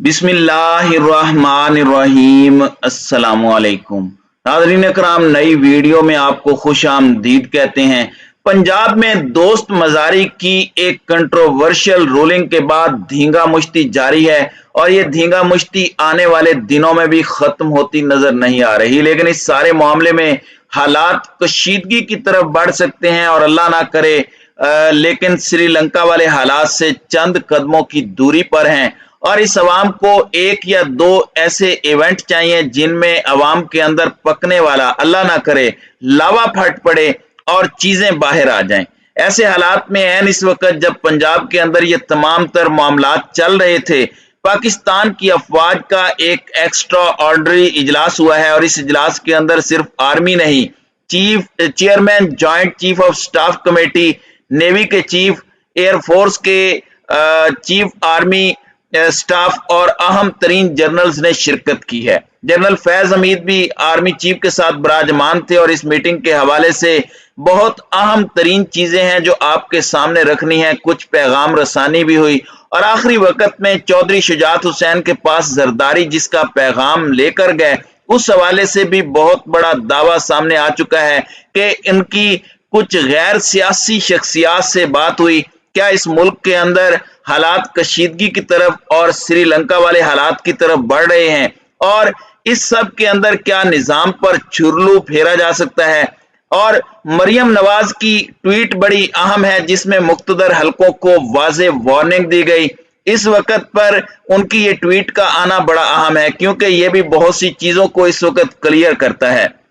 बिस्मिल्लाहिर्रहमानिर्रहीम। अस्सलामुअलैकुम नाज़रीन कराम, नई वीडियो में आपको खुश आमदीद कहते हैं। पंजाब में दोस्त मजारी की एक कंट्रोवर्शियल रूलिंग के बाद धींगा मुश्ती जारी है और ये धींगा मुश्ती आने वाले दिनों में भी खत्म होती नजर नहीं आ रही। लेकिन इस सारे मामले में हालात कशीदगी की तरफ बढ़ सकते हैं और अल्लाह ना करे लेकिन श्रीलंका वाले हालात से चंद कदमों की दूरी पर हैं। और इस अवाम को एक या दो ऐसे इवेंट चाहिए जिनमें अवाम के अंदर पकने वाला, अल्लाह ना करे, लावा फट पड़े और चीजें बाहर आ जाएं। ऐसे हालात में एन इस वक्त जब पंजाब के अंदर ये तमाम तर मामलात चल रहे थे, पाकिस्तान की अफवाज का एक एक्स्ट्रा ऑर्डनरी इजलास हुआ है और इस इजलास के अंदर सिर्फ आर्मी नहीं, chairman joint chief of staff committee, navy के चीफ, एयरफोर्स के चीफ आर्मी स्टाफ और अहम तरीन जनरल्स ने शिरकत की है। जनरल फैज हमीद भी आर्मी चीफ के साथ बराजमान थे और इस मीटिंग के हवाले से बहुत अहम तरीन चीजें हैं जो आपके सामने रखनी है। कुछ पैगाम रसानी भी हुई और आखिरी वक्त में चौधरी शुजात हुसैन के पास जरदारी जिसका पैगाम लेकर गए, उस हवाले से भी बहुत बड़ा दावा सामने आ चुका है कि इनकी कुछ गैर सियासी शख्सियात से बात हुई। क्या इस मुल्क के अंदर हालात कशीदगी की तरफ और श्रीलंका वाले हालात की तरफ बढ़ रहे हैं और इस सब के अंदर क्या निजाम पर चुरलू फेरा जा सकता है। और मरियम नवाज की ट्वीट बड़ी अहम है जिसमें मुख्तदर हलकों को वाज़े वार्निंग दी गई। इस वक्त पर उनकी ये ट्वीट का आना बड़ा अहम है क्योंकि ये भी बहुत सी चीजों को इस वक्त क्लियर करता है।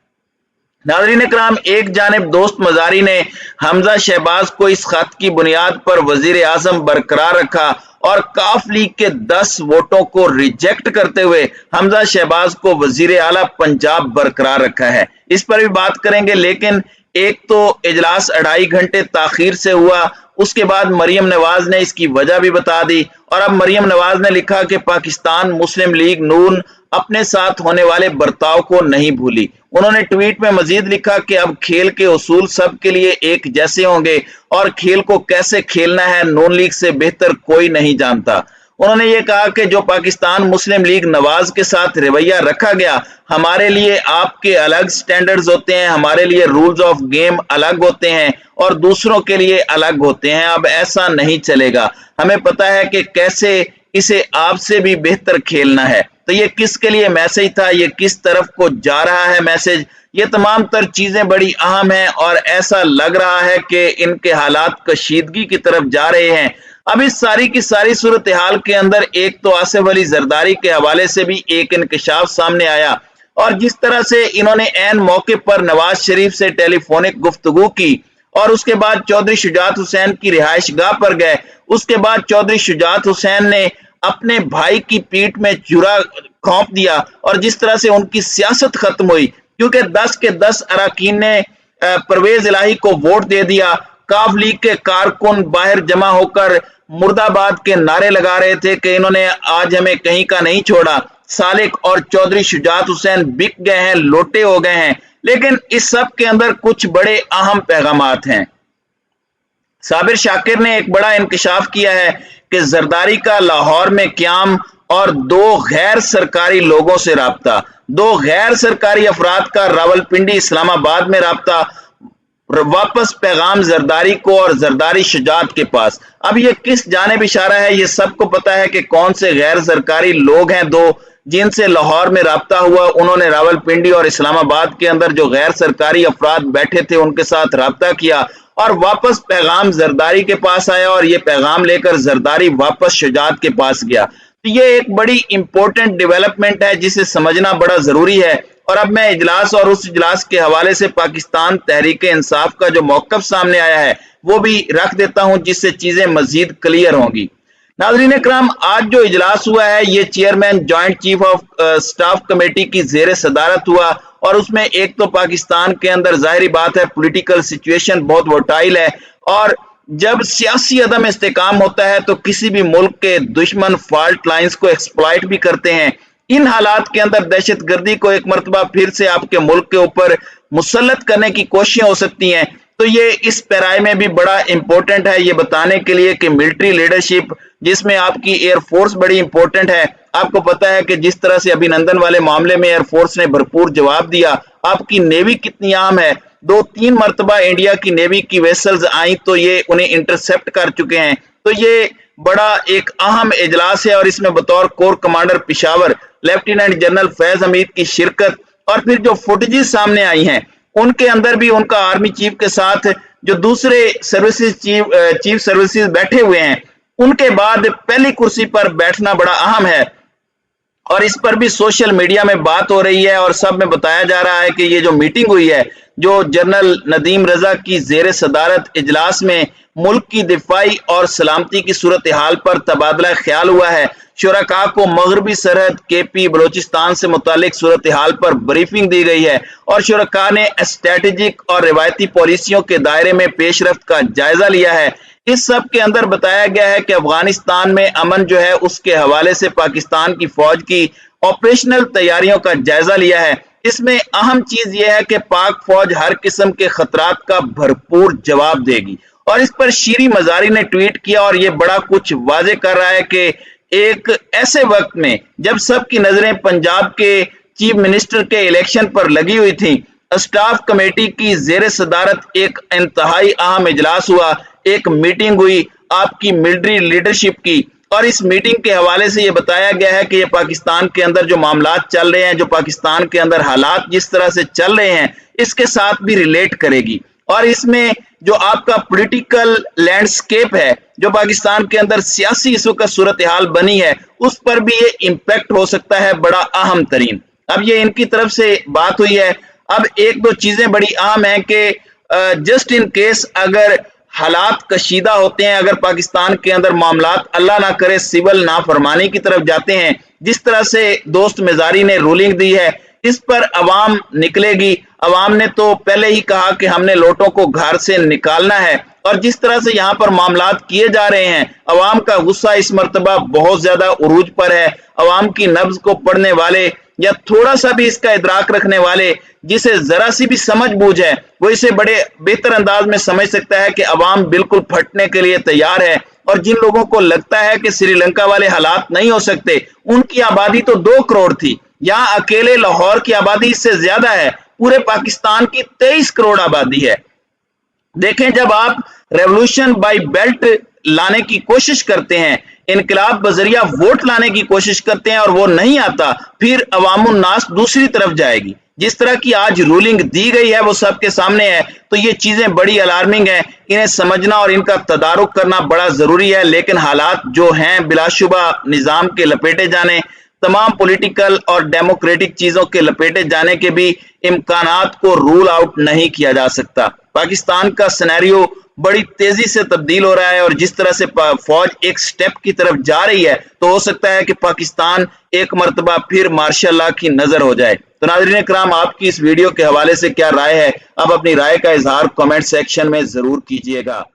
नाज़रीन कराम, एक जानिब दोस्त मजारी ने हमजा शहबाज को इस खत की बुनियाद पर वजीर आजम बरकरार रखा और काफ लीग के 10 वोटों को रिजेक्ट करते हुए हमजा शहबाज को वजीर आला पंजाब बरकरार रखा है। इस पर भी बात करेंगे, लेकिन एक तो इजलास 2.5 घंटे ताखीर से हुआ, उसके बाद मरियम नवाज ने इसकी वजह भी बता दी और अब मरियम नवाज ने लिखा कि पाकिस्तान मुस्लिम लीग नून अपने साथ होने वाले बर्ताव को नहीं भूली। उन्होंने ट्वीट में मजीद लिखा कि अब खेल के उसूल सब के लिए एक जैसे होंगे और खेल को कैसे खेलना है नून लीग से बेहतर कोई नहीं जानता। उन्होंने ये कहा कि जो पाकिस्तान मुस्लिम लीग नवाज के साथ रवैया रखा गया, हमारे लिए आपके अलग स्टैंडर्ड्स होते हैं, हमारे लिए रूल्स ऑफ गेम अलग होते हैं और दूसरों के लिए अलग होते हैं। अब ऐसा नहीं चलेगा, हमें पता है कि कैसे इसे आपसे भी बेहतर खेलना है। तो ये किसके लिए मैसेज था, ये किस तरफ को जा रहा है मैसेज, ये तमाम तर चीजें बड़ी अहम हैं और ऐसा लग रहा है कि इनके हालात कशीदगी की तरफ जा रहे हैं। अब इस सारी की सारी सूरत हाल के अंदर एक तो आसिफ अली जरदारी के हवाले से भी एक इंकशाफ सामने आया और जिस तरह से इन्होंने ऐन मौके पर नवाज शरीफ से टेलीफोनिक गुफ्तगू की और उसके बाद चौधरी शुजात हुसैन की रिहाइश गाह पर गए। उसके बाद चौधरी शुजात हुसैन ने अपने भाई की पीठ में चूरा घोंप दिया और जिस तरह से उनकी सियासत खत्म हुई, क्योंकि 10 के 10 अरकान ने परवेज इलाही को वोट दे दिया। काफ लीग के कारकुन बाहर जमा होकर मुर्दाबाद के नारे लगा रहे थे कि इन्होंने आज हमें कहीं का नहीं छोड़ा। सालिक और चौधरी शुजात हुसैन बिक गए हैं, लोटे हो गए हैं। लेकिन इस सब के अंदर कुछ बड़े अहम पैगामात हैं। साबिर शाकिर ने एक बड़ा इंकशाफ किया है कि जरदारी का लाहौर में क्याम और 2 गैर सरकारी लोगों से राब्ता, 2 गैर सरकारी अफराद का रावलपिंडी इस्लामाबाद में राब्ता, वापस पैगाम जरदारी को और जरदारी शुजात के पास। अब ये किस जानिब इशारा है, ये सबको पता है कि कौन से गैर सरकारी लोग हैं 2 जिनसे लाहौर में राब्ता हुआ। उन्होंने रावलपिंडी और इस्लामाबाद के अंदर जो गैर सरकारी अफराद बैठे थे उनके साथ राब्ता किया और वापस पैगाम जरदारी के पास आया और ये पैगाम लेकर जरदारी वापस शुजात के पास गया। तो ये एक बड़ी इंपॉर्टेंट डेवलपमेंट है जिसे समझना बड़ा जरूरी है। और अब मैं इजलास और उस इजलास के हवाले से पाकिस्तान तहरीक इंसाफ का जो मौकफ सामने आया है वो भी रख देता हूं जिससे चीजें मजीद क्लियर होंगी। नाज़रीन कराम, आज जो इजलास हुआ है ये chairman joint chief of staff committee की जेर सदारत हुआ और उसमें एक तो पाकिस्तान के अंदर जाहिर बात है पॉलिटिकल सिचुएशन बहुत वोटाइल है और जब सियासी अदम इस्तेकाम होता है तो किसी भी मुल्क के दुश्मन फॉल्ट लाइंस को एक्सप्लॉइट भी करते हैं। इन हालात के अंदर दहशत गर्दी को एक मरतबा फिर से आपके मुल्क के ऊपर मुसल्लत करने की कोशिशें हो सकती हैं। तो ये इस पैराए में भी बड़ा इंपॉर्टेंट है ये बताने के लिए कि मिलिट्री लीडरशिप जिसमें आपकी एयरफोर्स बड़ी इंपॉर्टेंट है आपको पता है कि जिस तरह से अभिनंदन वाले मामले में एयरफोर्स ने भरपूर जवाब दिया। आपकी नेवी कितनी अहम है, 2-3 मरतबा इंडिया की नेवी की वेसल्स आई तो ये उन्हें इंटरसेप्ट कर चुके हैं। तो ये बड़ा एक अहम इजलास है और इसमें बतौर core commander Peshawar lieutenant general Faiz Hamid की शिरकत और फिर जो फुटेजेस सामने आई हैं उनके अंदर भी उनका आर्मी चीफ के साथ जो दूसरे सर्विसेज चीफ सर्विसेज बैठे हुए हैं उनके बाद पहली कुर्सी पर बैठना बड़ा अहम है और इस पर भी सोशल मीडिया में बात हो रही है और सब में बताया जा रहा है कि ये जो मीटिंग हुई है जो जनरल नदीम रजा की जेर सदारत इजलास में मुल्क की दिफाई और सलामती की सूरत हाल पर तबादला ख्याल हुआ है। शुरका को मगरबी सरहद केपी बलोचिस्तान से मुतालिक सूरत हाल पर ब्रीफिंग दी गई है और शुरका ने स्ट्रेटेजिक और रिवायती पॉलिसियों के दायरे में पेशरफ्त का जायजा लिया है। इस सब के अंदर बताया गया है कि अफगानिस्तान में अमन जो है उसके हवाले से पाकिस्तान की फौज की ऑपरेशनल तैयारियों का जायजा लिया है। इसमें अहम चीज यह है कि पाक फौज हर किस्म के खतरात का भरपूर जवाब देगी और इस पर शीरी मजारी ने ट्वीट किया और यह बड़ा कुछ वाजे कर रहा है कि एक ऐसे वक्त में जब सबकी नजरें पंजाब के चीफ मिनिस्टर के इलेक्शन पर लगी हुई थी, स्टाफ कमेटी की जेर सदारत एक इंतहाई अहम इजलास हुआ, एक मीटिंग हुई आपकी मिलिट्री लीडरशिप की और इस मीटिंग के हवाले से ये बताया गया है कि ये पाकिस्तान के अंदर जो मामलात चल रहे हैं, जो पाकिस्तान के अंदर हालात जिस तरह से चल रहे हैं इसके साथ भी रिलेट करेगी और इसमें जो आपका पॉलिटिकल लैंडस्केप है, जो पाकिस्तान के अंदर सियासी इस वक्त सूरत हाल बनी है, उस पर भी ये इम्पैक्ट हो सकता है बड़ा अहम तरीन। अब ये इनकी तरफ से बात हुई है। अब एक दो चीजें बड़ी अहम है कि जस्ट इन केस अगर हालात कशीदा होते हैं, अगर पाकिस्तान के अंदर मामलात अल्लाह ना करे सिविल नाफरमानी की तरफ जाते हैं, जिस तरह से दोस्त मेजारी ने रूलिंग दी है इस पर अवाम निकलेगी। अवाम ने तो पहले ही कहा कि हमने लोटों को घर से निकालना है और जिस तरह से यहाँ पर मामलात किए जा रहे हैं अवाम का गुस्सा इस मर्तबा बहुत ज्यादा उरूज पर है। अवाम की नब्ज को पढ़ने वाले या थोड़ा सा भी इसका इदराक रखने वाले, जिसे जरा सी भी समझ बूझ है, वो इसे बड़े बेहतर अंदाज में समझ सकता है कि अवाम बिल्कुल फटने के लिए तैयार है और जिन लोगों को लगता है कि श्रीलंका वाले हालात नहीं हो सकते, उनकी आबादी तो 2 करोड़ थी, यहाँ अकेले लाहौर की आबादी इससे ज्यादा है, पूरे पाकिस्तान की 23 करोड़ आबादी है। देखें, जब आप रेवोल्यूशन बाय बेल्ट लाने की कोशिश करते हैं, इनकलाब बजरिया वोट लाने की कोशिश करते हैं और वो नहीं आता, फिर अवामुन नास दूसरी तरफ जाएगी। जिस तरह की आज रूलिंग दी गई है वो सबके सामने है, तो ये चीजें बड़ी अलार्मिंग है, इन्हें समझना और इनका तदारुक करना बड़ा जरूरी है। लेकिन हालात जो हैं बिलाशुबा निजाम के लपेटे जाने, तमाम पॉलिटिकल और डेमोक्रेटिक चीजों के लपेटे जाने के भी इम्कानात को रूल आउट नहीं किया जा सकता। पाकिस्तान का सिनेरियो बड़ी तेजी से तब्दील हो रहा है और जिस तरह से फौज एक स्टेप की तरफ जा रही है तो हो सकता है कि पाकिस्तान एक मर्तबा फिर मार्शल लॉ की नजर हो जाए। तो नाज़रीन किराम, आपकी इस वीडियो के हवाले से क्या राय है? आप अपनी राय का इजहार कमेंट सेक्शन में जरूर कीजिएगा।